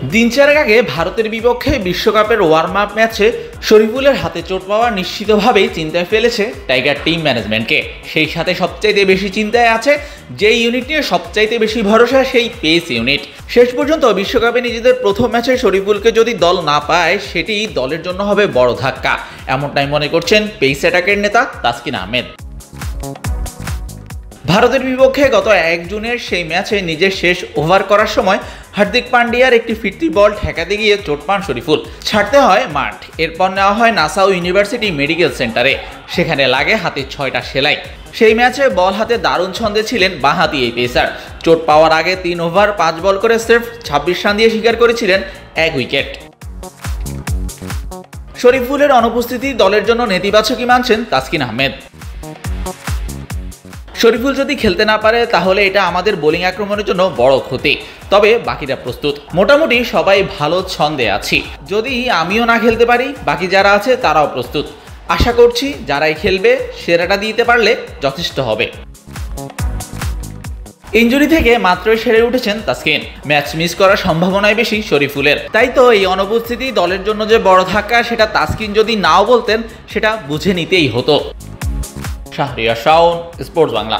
দিন চারেক আগে ভারতের বিপক্ষে বিশ্বকাপের ওয়ার্ম আপ ম্যাচে শরীফুলের হাতে চোট পাওয়া নিশ্চিতভাবেই চিন্তায় ফেলেছে টাইগার টিম ম্যানেজমেন্টকে। সেই সাথে সবচাইতে বেশি চিন্তায় আছে যেই ইউনিট নিয়ে সবচাইতে বেশি ভরসা, সেই পেস ইউনিট। শেষ পর্যন্ত বিশ্বকাপে নিজেদের প্রথম ম্যাচে শরীফুলকে যদি দল না পায়, সেটি দলের জন্য হবে বড় ধাক্কা, এমনটাই মনে করছেন পেস অ্যাটাকের নেতা তাসকিন আহমেদ। ভারতের বিপক্ষে গত 1 জুনের সেই ম্যাচে নিজের শেষ ওভার করার সময় হার্দিক পান্ডিয়ার একটি ফিরতি বল ঠেকাতে গিয়ে চোট পান শরীফুল। ছাড়তে হয় মাঠ, এরপর নেওয়া হয় নাসাউ ইউনিভার্সিটি মেডিকেল সেন্টারে। সেখানে লাগে হাতে 6টা সেলাই। সেই ম্যাচে বল হাতে দারুণ ছন্দে ছিলেন বাঁহাতি এই পেসার। চোট পাওয়ার আগে 3 ওভার 5 বল করে সির্ফ 26 রান দিয়ে শিকার করেছিলেন 1 উইকেট। শরীফুলের অনুপস্থিতি দলের জন্য নেতিবাচকই মানছেন তাসকিন আহমেদ। শরীফুল যদি খেলতে না পারে তাহলে এটা আমাদের বোলিং আক্রমণের জন্য বড় ক্ষতি, তবে বাকিরা প্রস্তুত। মোটামুটি সবাই ভালো ছন্দে আছি। যদি আমিও না খেলতে পারি, বাকি যারা আছে তারাও প্রস্তুত। আশা করছি যারাই খেলবে সেরাটা দিতে পারলে যথেষ্ট হবে। ইনজুরি থেকে মাত্রই সেরে উঠেছেন তাসকিন। ম্যাচ মিস করার সম্ভাবনাই বেশি শরীফুলের। তাই তো এই অনুপস্থিতি দলের জন্য যে বড় ধাক্কা, সেটা তাসকিন যদি নাও বলতেন সেটা বুঝে নিতেই হতো। শাহরিয়ার শাওন, স্পোর্টস বাংলা।